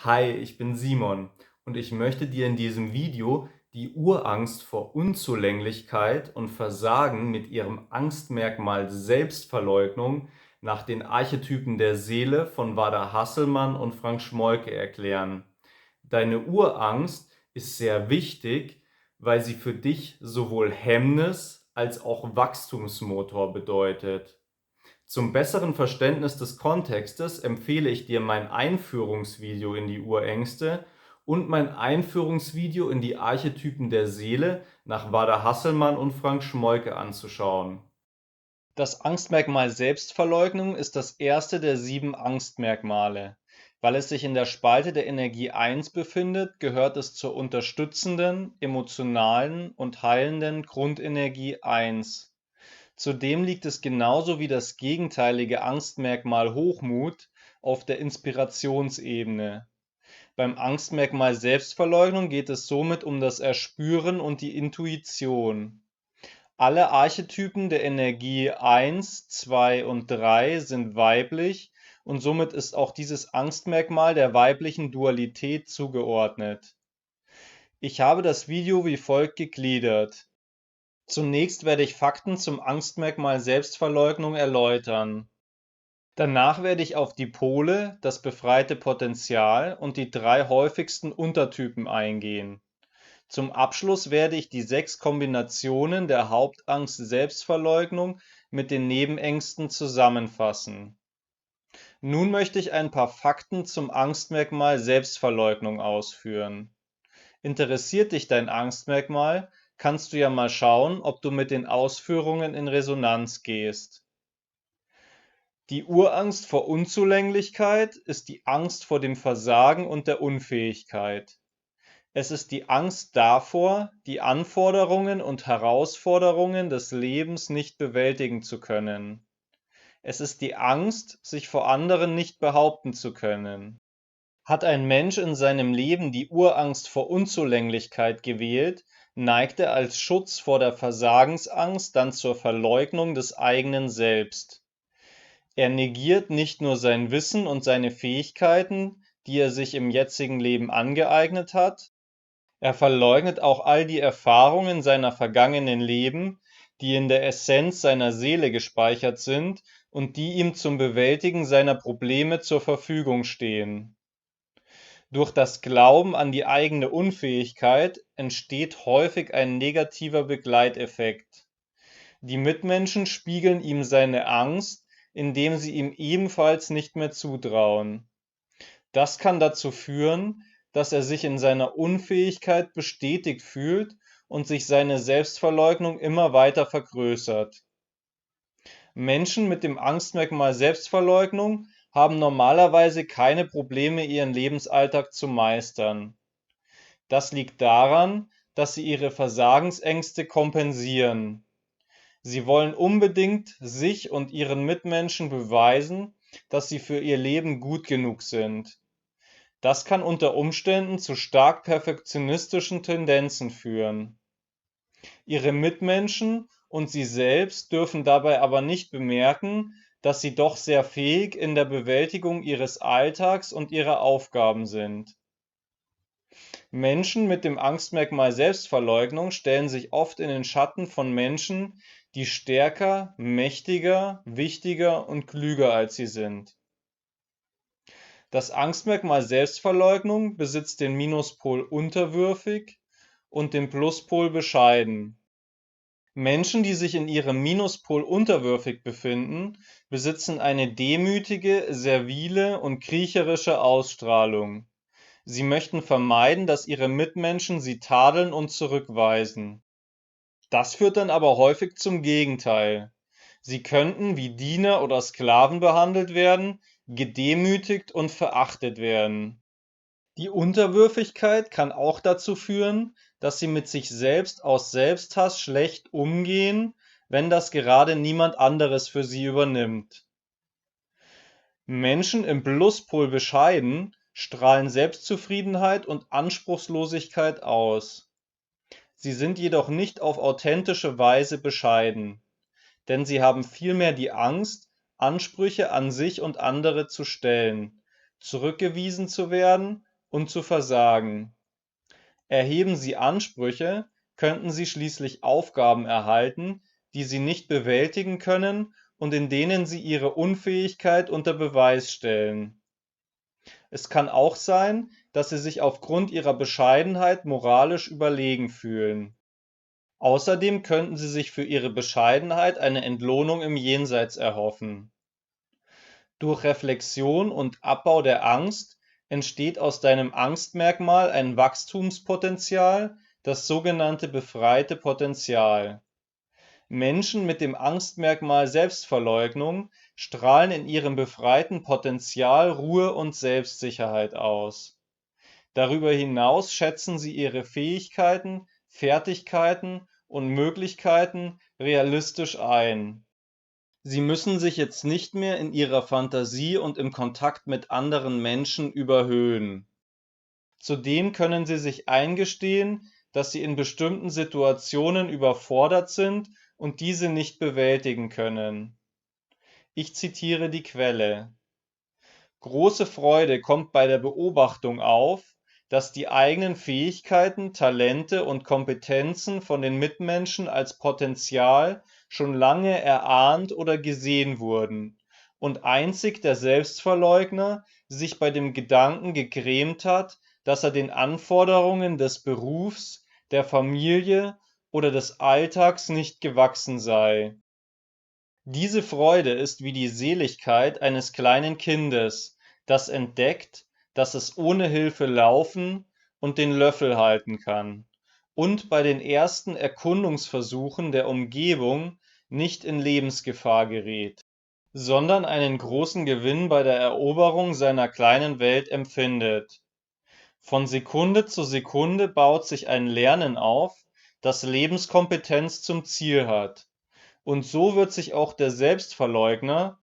Hi, ich bin Simon und ich möchte dir in diesem Video die Urangst vor Unzulänglichkeit und Versagen mit ihrem Angstmerkmal Selbstverleugnung nach den Archetypen der Seele von Wada Hasselmann und Frank Schmollke erklären. Deine Urangst ist sehr wichtig, weil sie für dich sowohl Hemmnis als auch Wachstumsmotor bedeutet. Zum besseren Verständnis des Kontextes empfehle ich dir mein Einführungsvideo in die Urängste und mein Einführungsvideo in die Archetypen der Seele nach Wada Hasselmann und Frank Schmollke anzuschauen. Das Angstmerkmal Selbstverleugnung ist das erste der 7 Angstmerkmale. Weil es sich in der Spalte der Energie 1 befindet, gehört es zur unterstützenden, emotionalen und heilenden Grundenergie 1. Zudem liegt es genauso wie das gegenteilige Angstmerkmal Hochmut auf der Inspirationsebene. Beim Angstmerkmal Selbstverleugnung geht es somit um das Erspüren und die Intuition. Alle Archetypen der Energie 1, 2 und 3 sind weiblich und somit ist auch dieses Angstmerkmal der weiblichen Dualität zugeordnet. Ich habe das Video wie folgt gegliedert. Zunächst werde ich Fakten zum Angstmerkmal Selbstverleugnung erläutern. Danach werde ich auf die Pole, das befreite Potenzial und die 3 häufigsten Untertypen eingehen. Zum Abschluss werde ich die 6 Kombinationen der Hauptangst Selbstverleugnung mit den Nebenängsten zusammenfassen. Nun möchte ich ein paar Fakten zum Angstmerkmal Selbstverleugnung ausführen. Interessiert dich dein Angstmerkmal, kannst du ja mal schauen, ob du mit den Ausführungen in Resonanz gehst. Die Urangst vor Unzulänglichkeit ist die Angst vor dem Versagen und der Unfähigkeit. Es ist die Angst davor, die Anforderungen und Herausforderungen des Lebens nicht bewältigen zu können. Es ist die Angst, sich vor anderen nicht behaupten zu können. Hat ein Mensch in seinem Leben die Urangst vor Unzulänglichkeit gewählt, neigt er als Schutz vor der Versagensangst dann zur Verleugnung des eigenen Selbst. Er negiert nicht nur sein Wissen und seine Fähigkeiten, die er sich im jetzigen Leben angeeignet hat, er verleugnet auch all die Erfahrungen seiner vergangenen Leben, die in der Essenz seiner Seele gespeichert sind und die ihm zum Bewältigen seiner Probleme zur Verfügung stehen. Durch das Glauben an die eigene Unfähigkeit entsteht häufig ein negativer Begleiteffekt. Die Mitmenschen spiegeln ihm seine Angst, indem sie ihm ebenfalls nicht mehr zutrauen. Das kann dazu führen, dass er sich in seiner Unfähigkeit bestätigt fühlt und sich seine Selbstverleugnung immer weiter vergrößert. Menschen mit dem Angstmerkmal Selbstverleugnung haben normalerweise keine Probleme, ihren Lebensalltag zu meistern. Das liegt daran, dass sie ihre Versagensängste kompensieren. Sie wollen unbedingt sich und ihren Mitmenschen beweisen, dass sie für ihr Leben gut genug sind. Das kann unter Umständen zu stark perfektionistischen Tendenzen führen. Ihre Mitmenschen und sie selbst dürfen dabei aber nicht bemerken, dass sie doch sehr fähig in der Bewältigung ihres Alltags und ihrer Aufgaben sind. Menschen mit dem Angstmerkmal Selbstverleugnung stellen sich oft in den Schatten von Menschen, die stärker, mächtiger, wichtiger und klüger als sie sind. Das Angstmerkmal Selbstverleugnung besitzt den Minuspol unterwürfig und den Pluspol bescheiden. Menschen, die sich in ihrem Minuspol unterwürfig befinden, besitzen eine demütige, servile und kriecherische Ausstrahlung. Sie möchten vermeiden, dass ihre Mitmenschen sie tadeln und zurückweisen. Das führt dann aber häufig zum Gegenteil. Sie könnten wie Diener oder Sklaven behandelt werden, gedemütigt und verachtet werden. Die Unterwürfigkeit kann auch dazu führen, dass sie mit sich selbst aus Selbsthass schlecht umgehen, wenn das gerade niemand anderes für sie übernimmt. Menschen im Pluspol bescheiden strahlen Selbstzufriedenheit und Anspruchslosigkeit aus. Sie sind jedoch nicht auf authentische Weise bescheiden, denn sie haben vielmehr die Angst, Ansprüche an sich und andere zu stellen, zurückgewiesen zu werden und zu versagen. Erheben sie Ansprüche, könnten sie schließlich Aufgaben erhalten, die sie nicht bewältigen können und in denen sie ihre Unfähigkeit unter Beweis stellen. Es kann auch sein, dass sie sich aufgrund ihrer Bescheidenheit moralisch überlegen fühlen. Außerdem könnten sie sich für ihre Bescheidenheit eine Entlohnung im Jenseits erhoffen. Durch Reflexion und Abbau der Angst entsteht aus deinem Angstmerkmal ein Wachstumspotenzial, das sogenannte befreite Potenzial. Menschen mit dem Angstmerkmal Selbstverleugnung strahlen in ihrem befreiten Potenzial Ruhe und Selbstsicherheit aus. Darüber hinaus schätzen sie ihre Fähigkeiten, Fertigkeiten und Möglichkeiten realistisch ein. Sie müssen sich jetzt nicht mehr in ihrer Fantasie und im Kontakt mit anderen Menschen überhöhen. Zudem können sie sich eingestehen, dass sie in bestimmten Situationen überfordert sind und diese nicht bewältigen können. Ich zitiere die Quelle: Große Freude kommt bei der Beobachtung auf, dass die eigenen Fähigkeiten, Talente und Kompetenzen von den Mitmenschen als Potenzial schon lange erahnt oder gesehen wurden und einzig der Selbstverleugner sich bei dem Gedanken gegrämt hat, dass er den Anforderungen des Berufs, der Familie oder des Alltags nicht gewachsen sei. Diese Freude ist wie die Seligkeit eines kleinen Kindes, das entdeckt, dass es ohne Hilfe laufen und den Löffel halten kann und bei den ersten Erkundungsversuchen der Umgebung nicht in Lebensgefahr gerät, sondern einen großen Gewinn bei der Eroberung seiner kleinen Welt empfindet. Von Sekunde zu Sekunde baut sich ein Lernen auf, das Lebenskompetenz zum Ziel hat. Und so wird sich auch der Selbstverleugner,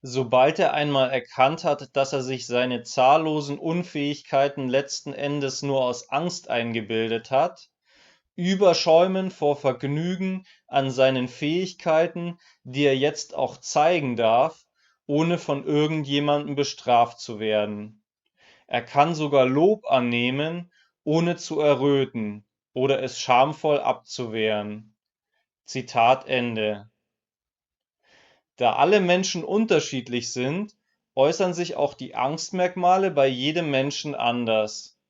sobald er einmal erkannt hat, dass er sich seine zahllosen Unfähigkeiten letzten Endes nur aus Angst eingebildet hat, überschäumen vor Vergnügen an seinen Fähigkeiten, die er jetzt auch zeigen darf, ohne von irgendjemandem bestraft zu werden. Er kann sogar Lob annehmen, ohne zu erröten oder es schamvoll abzuwehren. Zitat Ende. Da alle Menschen unterschiedlich sind, äußern sich auch die Angstmerkmale bei jedem Menschen anders.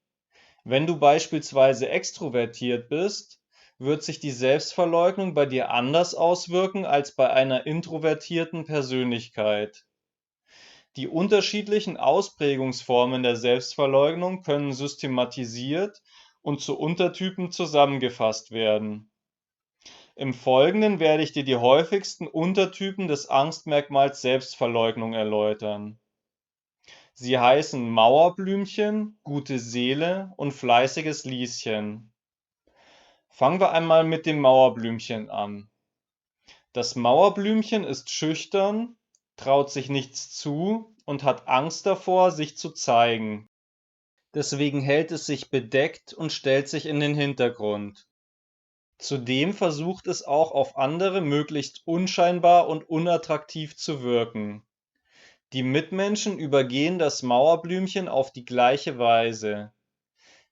Wenn du beispielsweise extrovertiert bist, wird sich die Selbstverleugnung bei dir anders auswirken als bei einer introvertierten Persönlichkeit. Die unterschiedlichen Ausprägungsformen der Selbstverleugnung können systematisiert und zu Untertypen zusammengefasst werden. Im Folgenden werde ich dir die häufigsten Untertypen des Angstmerkmals Selbstverleugnung erläutern. Sie heißen Mauerblümchen, gute Seele und fleißiges Lieschen. Fangen wir einmal mit dem Mauerblümchen an. Das Mauerblümchen ist schüchtern, traut sich nichts zu und hat Angst davor, sich zu zeigen. Deswegen hält es sich bedeckt und stellt sich in den Hintergrund. Zudem versucht es auch auf andere möglichst unscheinbar und unattraktiv zu wirken. Die Mitmenschen übergehen das Mauerblümchen auf die gleiche Weise.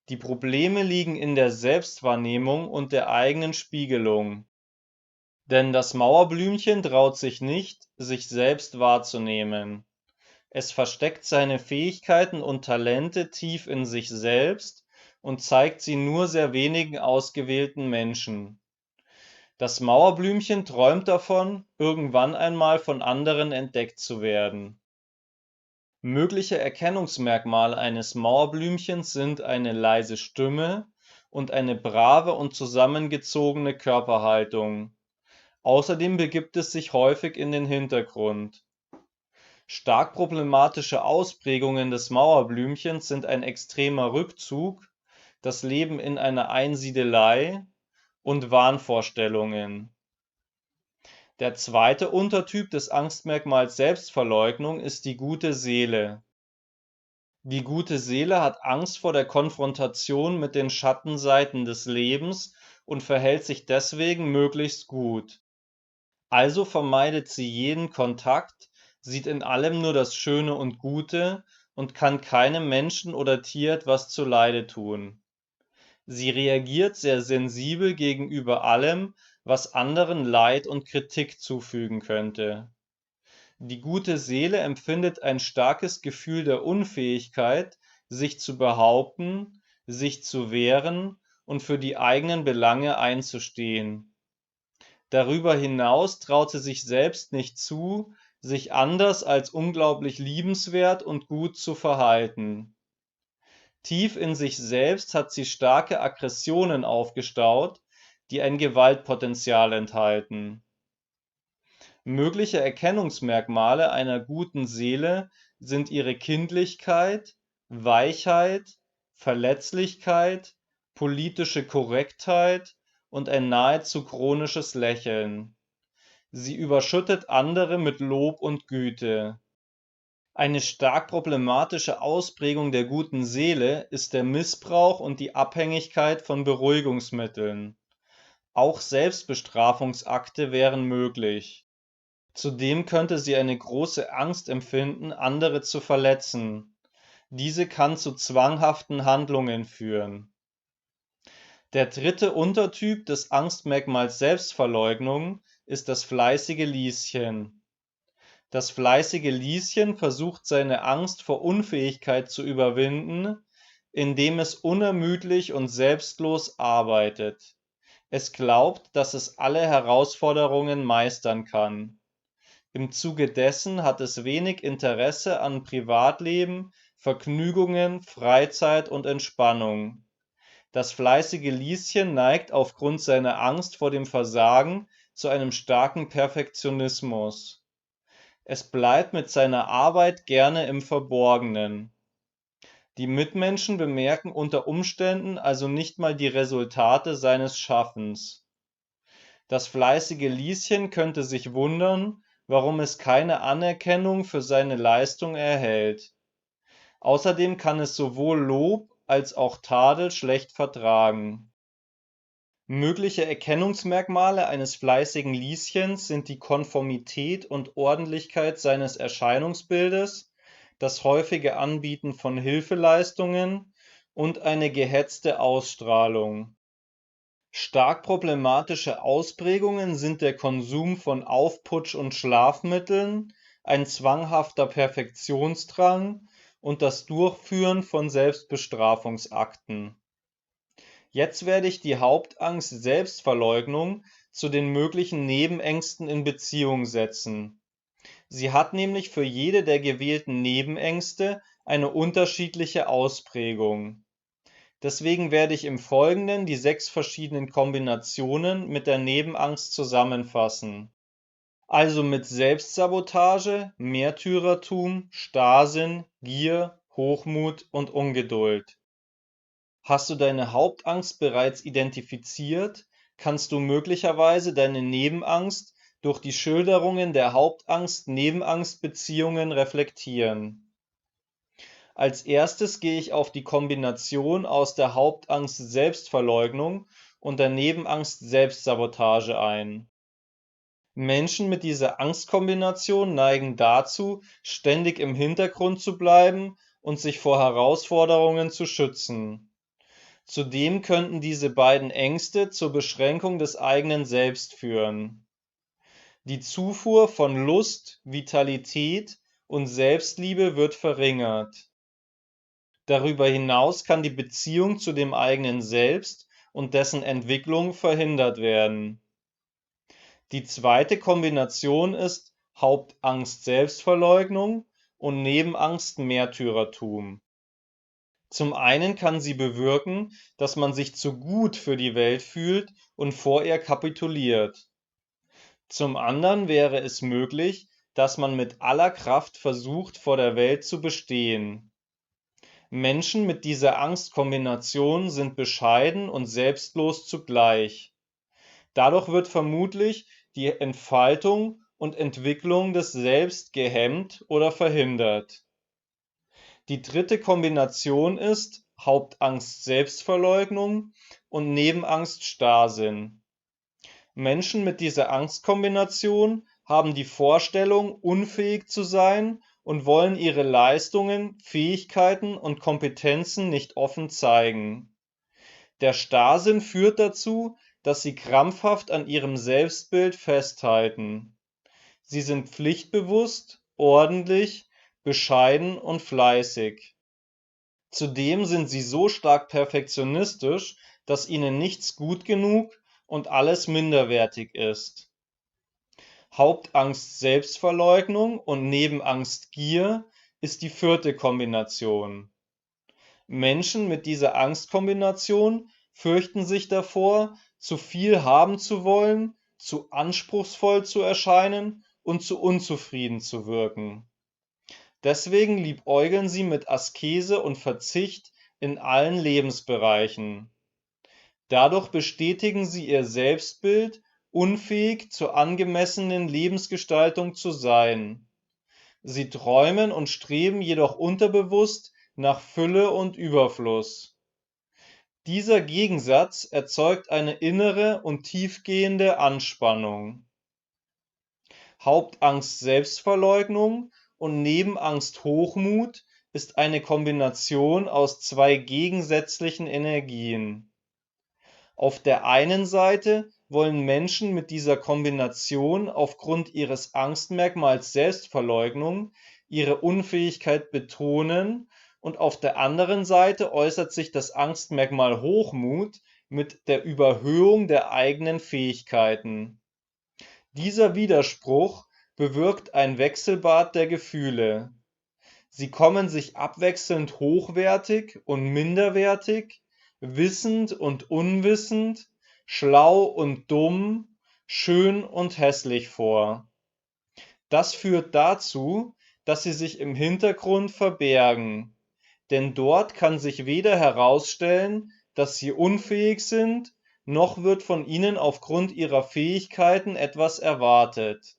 Die Probleme liegen in der Selbstwahrnehmung und der eigenen Spiegelung. Denn das Mauerblümchen traut sich nicht, sich selbst wahrzunehmen. Es versteckt seine Fähigkeiten und Talente tief in sich selbst und zeigt sie nur sehr wenigen ausgewählten Menschen. Das Mauerblümchen träumt davon, irgendwann einmal von anderen entdeckt zu werden. Mögliche Erkennungsmerkmale eines Mauerblümchens sind eine leise Stimme und eine brave und zusammengezogene Körperhaltung. Außerdem begibt es sich häufig in den Hintergrund. Stark problematische Ausprägungen des Mauerblümchens sind ein extremer Rückzug, das Leben in einer Einsiedelei und Wahnvorstellungen. Der zweite Untertyp des Angstmerkmals Selbstverleugnung ist die gute Seele. Die gute Seele hat Angst vor der Konfrontation mit den Schattenseiten des Lebens und verhält sich deswegen möglichst gut. Also vermeidet sie jeden Kontakt, sieht in allem nur das Schöne und Gute und kann keinem Menschen oder Tier etwas zuleide tun. Sie reagiert sehr sensibel gegenüber allem, was anderen Leid und Kritik zufügen könnte. Die gute Seele empfindet ein starkes Gefühl der Unfähigkeit, sich zu behaupten, sich zu wehren und für die eigenen Belange einzustehen. Darüber hinaus traut sie sich selbst nicht zu, sich anders als unglaublich liebenswert und gut zu verhalten. Tief in sich selbst hat sie starke Aggressionen aufgestaut, die ein Gewaltpotenzial enthalten. Mögliche Erkennungsmerkmale einer guten Seele sind ihre Kindlichkeit, Weichheit, Verletzlichkeit, politische Korrektheit und ein nahezu chronisches Lächeln. Sie überschüttet andere mit Lob und Güte. Eine stark problematische Ausprägung der guten Seele ist der Missbrauch und die Abhängigkeit von Beruhigungsmitteln. Auch Selbstbestrafungsakte wären möglich. Zudem könnte sie eine große Angst empfinden, andere zu verletzen. Diese kann zu zwanghaften Handlungen führen. Der dritte Untertyp des Angstmerkmals Selbstverleugnung ist das fleißige Lieschen. Das fleißige Lieschen versucht seine Angst vor Unfähigkeit zu überwinden, indem es unermüdlich und selbstlos arbeitet. Es glaubt, dass es alle Herausforderungen meistern kann. Im Zuge dessen hat es wenig Interesse an Privatleben, Vergnügungen, Freizeit und Entspannung. Das fleißige Lieschen neigt aufgrund seiner Angst vor dem Versagen zu einem starken Perfektionismus. Es bleibt mit seiner Arbeit gerne im Verborgenen. Die Mitmenschen bemerken unter Umständen also nicht mal die Resultate seines Schaffens. Das fleißige Lieschen könnte sich wundern, warum es keine Anerkennung für seine Leistung erhält. Außerdem kann es sowohl Lob als auch Tadel schlecht vertragen. Mögliche Erkennungsmerkmale eines fleißigen Lieschens sind die Konformität und Ordentlichkeit seines Erscheinungsbildes, das häufige Anbieten von Hilfeleistungen und eine gehetzte Ausstrahlung. Stark problematische Ausprägungen sind der Konsum von Aufputsch- und Schlafmitteln, ein zwanghafter Perfektionsdrang und das Durchführen von Selbstbestrafungsakten. Jetzt werde ich die Hauptangst Selbstverleugnung zu den möglichen Nebenängsten in Beziehung setzen. Sie hat nämlich für jede der gewählten Nebenängste eine unterschiedliche Ausprägung. Deswegen werde ich im Folgenden die 6 verschiedenen Kombinationen mit der Nebenangst zusammenfassen. Also mit Selbstsabotage, Märtyrertum, Starrsinn, Gier, Hochmut und Ungeduld. Hast du deine Hauptangst bereits identifiziert, kannst du möglicherweise deine Nebenangst durch die Schilderungen der Hauptangst-Nebenangst-Beziehungen reflektieren. Als erstes gehe ich auf die Kombination aus der Hauptangst Selbstverleugnung und der Nebenangst Selbstsabotage ein. Menschen mit dieser Angstkombination neigen dazu, ständig im Hintergrund zu bleiben und sich vor Herausforderungen zu schützen. Zudem könnten diese beiden Ängste zur Beschränkung des eigenen Selbst führen. Die Zufuhr von Lust, Vitalität und Selbstliebe wird verringert. Darüber hinaus kann die Beziehung zu dem eigenen Selbst und dessen Entwicklung verhindert werden. Die zweite Kombination ist Hauptangst Selbstverleugnung und Nebenangst Märtyrertum. Zum einen kann sie bewirken, dass man sich zu gut für die Welt fühlt und vor ihr kapituliert. Zum anderen wäre es möglich, dass man mit aller Kraft versucht, vor der Welt zu bestehen. Menschen mit dieser Angstkombination sind bescheiden und selbstlos zugleich. Dadurch wird vermutlich die Entfaltung und Entwicklung des Selbst gehemmt oder verhindert. Die dritte Kombination ist Hauptangst Selbstverleugnung und Nebenangst Starrsinn. Menschen mit dieser Angstkombination haben die Vorstellung, unfähig zu sein und wollen ihre Leistungen, Fähigkeiten und Kompetenzen nicht offen zeigen. Der Starrsinn führt dazu, dass sie krampfhaft an ihrem Selbstbild festhalten. Sie sind pflichtbewusst, ordentlich, bescheiden und fleißig. Zudem sind sie so stark perfektionistisch, dass ihnen nichts gut genug und alles minderwertig ist. Hauptangst Selbstverleugnung und Nebenangst Gier ist die vierte Kombination. Menschen mit dieser Angstkombination fürchten sich davor, zu viel haben zu wollen, zu anspruchsvoll zu erscheinen und zu unzufrieden zu wirken. Deswegen liebäugeln sie mit Askese und Verzicht in allen Lebensbereichen. Dadurch bestätigen sie ihr Selbstbild, unfähig zur angemessenen Lebensgestaltung zu sein. Sie träumen und streben jedoch unterbewusst nach Fülle und Überfluss. Dieser Gegensatz erzeugt eine innere und tiefgehende Anspannung. Hauptangst Selbstverleugnung und Nebenangst Hochmut ist eine Kombination aus zwei gegensätzlichen Energien. Auf der einen Seite wollen Menschen mit dieser Kombination aufgrund ihres Angstmerkmals Selbstverleugnung ihre Unfähigkeit betonen und auf der anderen Seite äußert sich das Angstmerkmal Hochmut mit der Überhöhung der eigenen Fähigkeiten. Dieser Widerspruch bewirkt ein Wechselbad der Gefühle. Sie kommen sich abwechselnd hochwertig und minderwertig, wissend und unwissend, schlau und dumm, schön und hässlich vor. Das führt dazu, dass sie sich im Hintergrund verbergen, denn dort kann sich weder herausstellen, dass sie unfähig sind, noch wird von ihnen aufgrund ihrer Fähigkeiten etwas erwartet.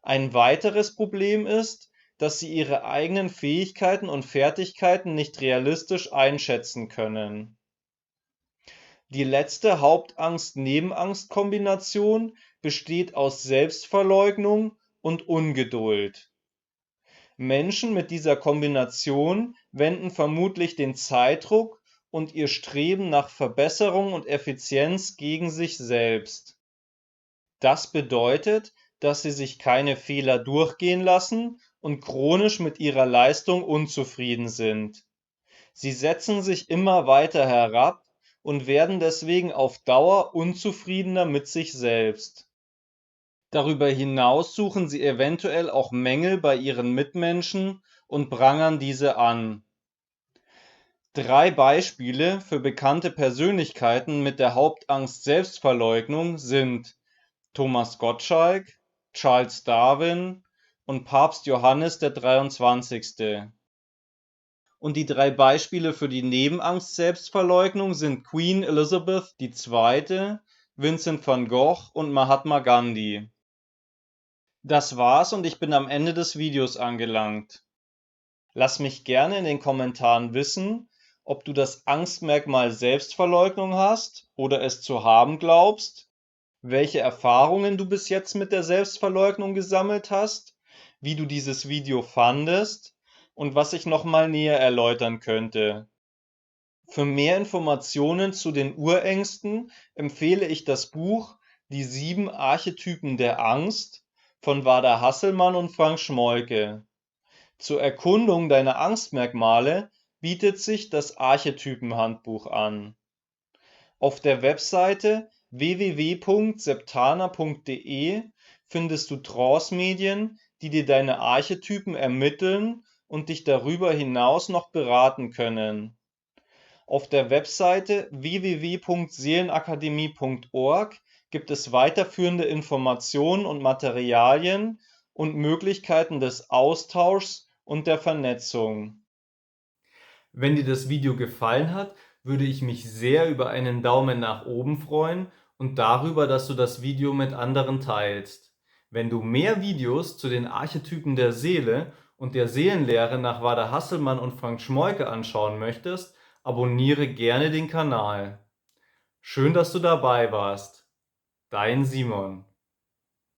Ein weiteres Problem ist, dass sie ihre eigenen Fähigkeiten und Fertigkeiten nicht realistisch einschätzen können. Die letzte Hauptangst-Nebenangst-Kombination besteht aus Selbstverleugnung und Ungeduld. Menschen mit dieser Kombination wenden vermutlich den Zeitdruck und ihr Streben nach Verbesserung und Effizienz gegen sich selbst. Das bedeutet, dass sie sich keine Fehler durchgehen lassen und chronisch mit ihrer Leistung unzufrieden sind. Sie setzen sich immer weiter herab und werden deswegen auf Dauer unzufriedener mit sich selbst. Darüber hinaus suchen sie eventuell auch Mängel bei ihren Mitmenschen und prangern diese an. 3 Beispiele für bekannte Persönlichkeiten mit der Hauptangst Selbstverleugnung sind Thomas Gottschalk, Charles Darwin und Papst Johannes der 23. Und die 3 Beispiele für die Nebenangst Selbstverleugnung sind Queen Elizabeth II., Vincent van Gogh und Mahatma Gandhi. Das war's und ich bin am Ende des Videos angelangt. Lass mich gerne in den Kommentaren wissen, ob du das Angstmerkmal Selbstverleugnung hast oder es zu haben glaubst, welche Erfahrungen du bis jetzt mit der Selbstverleugnung gesammelt hast, wie du dieses Video fandest und was ich nochmal näher erläutern könnte. Für mehr Informationen zu den Urängsten empfehle ich das Buch Die 7 Archetypen der Angst von Wada Hasselmann und Frank Schmollke. Zur Erkundung deiner Angstmerkmale bietet sich das Archetypenhandbuch an. Auf der Webseite www.septana.de findest du Trance-Medien, die dir deine Archetypen ermitteln und dich darüber hinaus noch beraten können. Auf der Webseite www.seelenakademie.org gibt es weiterführende Informationen und Materialien und Möglichkeiten des Austauschs und der Vernetzung. Wenn dir das Video gefallen hat, würde ich mich sehr über einen Daumen nach oben freuen und darüber, dass du das Video mit anderen teilst. Wenn du mehr Videos zu den Archetypen der Seele und der Seelenlehre nach Wada Hasselmann und Frank Schmollke anschauen möchtest, abonniere gerne den Kanal. Schön, dass du dabei warst. Dein Simon.